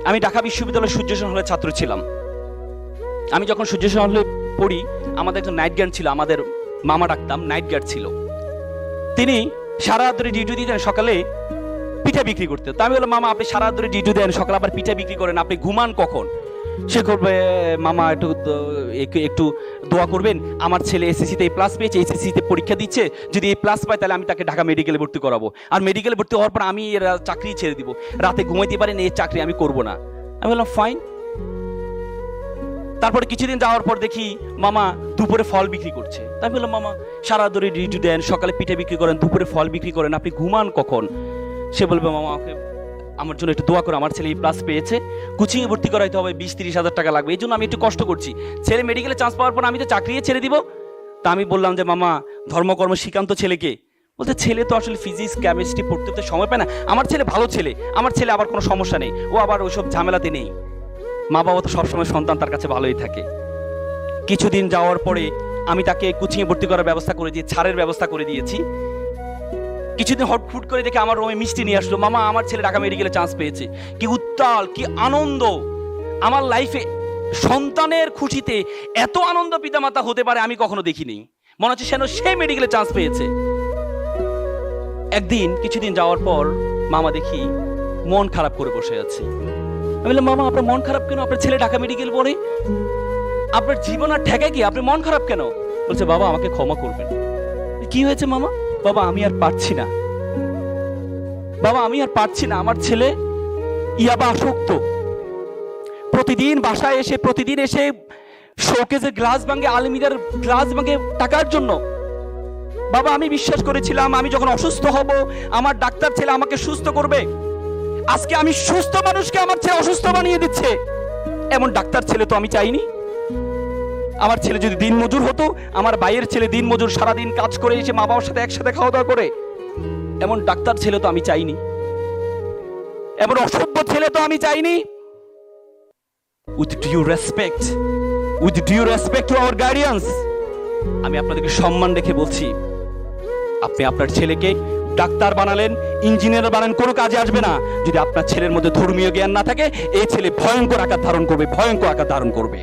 আমি ঢাকা বিশ্ববিদ্যালয়ের সূর্যসেন হলের ছাত্র ছিলাম। আমি যখন সূর্যসেন হলে পড়ি, আমাদের একজন নাইট গার্ড ছিল, আমাদের মামা ডাকতাম, নাইট গার্ড ছিল। তিনি সারা রাত ধরে ডিউটি দিতেন, সকালে পিঠা বিক্রি করতে। তো আমি বললাম, মামা আপনি সারা রাত ধরে ডিউটি দেন, সকালে আবার পিঠা বিক্রি করেন, আপনি ঘুমান কখন? সে করবে, মামা একটু একটু দোয়া করবেন, আমার ছেলে এসএসসিতে এই প্লাস পেয়েছে, এসএসসিতে পরীক্ষা দিচ্ছে, যদি এই প্লাস পায় তাহলে আমি তাকে ঢাকা মেডিকেলে ভর্তি করাবো, আর মেডিকেলে ভর্তি হওয়ার পর আমি এর চাকরি ছেড়ে দিব, রাতে ঘুমাইতে পারেন, এই চাকরি আমি করব না। আমি বললাম ফাইন। তারপরে কিছুদিন যাওয়ার পর দেখি মামা দুপুরে ফল বিক্রি করছে। তাই বললাম, মামা সারা ধরে ডিউটি দেন, সকালে পিঠে বিক্রি করেন, দুপুরে ফল বিক্রি করেন, আপনি ঘুমান কখন? সে বলবে, মামা আমাকে আমার জন্য একটু দোয়া করো, আমার ছেলে এই প্লাস পেয়েছে, কোচিংয়ে ভর্তি করাইতে হবে, 20-30 হাজার টাকা লাগবে, এই জন্য আমি একটু কষ্ট করছি, ছেলে মেডিকেলে চান্স পাওয়ার পর আমি তো চাকরিয়ে ছেড়ে দিব। তা আমি বললাম যে, মামা ধর্মকর্ম শিখান্ত ছেলেকে। বলতে, ছেলে তো আসলে ফিজিক্স কেমিস্ট্রি পড়তে সময় পায় না, আমার ছেলে ভালো ছেলে, আমার ছেলে আবার কোনো সমস্যা নেই, ও আবার ওইসব ঝামেলাতে নেই। মা বাবা তো সবসময় সন্তান তার কাছে ভালোই থাকে। কিছুদিন যাওয়ার পরে আমি তাকে কোচিংয়ে ভর্তি করার ব্যবস্থা করে দিয়ে, ছাড়ের ব্যবস্থা করে দিয়েছি। কিছুদিন হটফুট করে দেখে আমার রুমে মিষ্টি নিয়ে আসলো, মামা আমার ছেলে ঢাকা মেডিকেলে চান্স পেয়েছে। কি উত্তাল, কি আনন্দ! আমার লাইফে সন্তানের খুশিতে এত আনন্দ পিতামাতা হতে পারে আমি কখনো দেখিনি। মনে হচ্ছে যেন সে মেডিকেলে চান্স পেয়েছে। একদিন কিছুদিন যাওয়ার পর মামা দেখি মন খারাপ করে বসে আছে। আমি বললাম, মামা আপনার মন খারাপ কেন? আপনার ছেলে ঢাকা মেডিকেল পড়ে, আপনার জীবন আর ঠেকে কি, আপনি মন খারাপ কেন? বলছে, বাবা আমাকে ক্ষমা করবেন। কি হয়েছে মামা? বাবা আমি আর পারছি না, বাবা আমি আর পারছি না, আমার ছেলে ইয়াবা আসক্ত, প্রতিদিন বাসায় এসে শোকেজের গ্লাস ভাঙে, আলমিরার গ্লাস ভাঙে টাকার জন্য। বাবা আমি বিশ্বাস করেছিলাম আমি যখন অসুস্থ হব আমার ডাক্তার ছেলে আমাকে সুস্থ করবে, আজকে আমি সুস্থ মানুষকে আমার ছেলে অসুস্থ বানিয়ে দিচ্ছে। এমন ডাক্তার ছেলে তো আমি চাইনি। আমার ছেলে যদি দিন মজুর হতো, আমার ভাইয়ের ছেলে দিন মজুর, সারাদিন কাজ করে এসে মা বাবার সাথে একসাথে খাওয়া দাওয়া করে, এমন ডাক্তার ছেলে তো আমি চাইনি, এমন অসভ্য ছেলে তো আমি চাইনি। With due respect to our guardians, আমি আপনাদেরকে সম্মান রেখে বলছি, আপনি আপনার ছেলেকে ডাক্তার বানালেন, ইঞ্জিনিয়ার বানান, কোনো কাজে আসবে না যদি আপনার ছেলের মধ্যে ধর্মীয় জ্ঞান না থাকে। এই ছেলে ভয়ঙ্কর আকার ধারণ করবে, ভয়ঙ্কর আকার ধারণ করবে।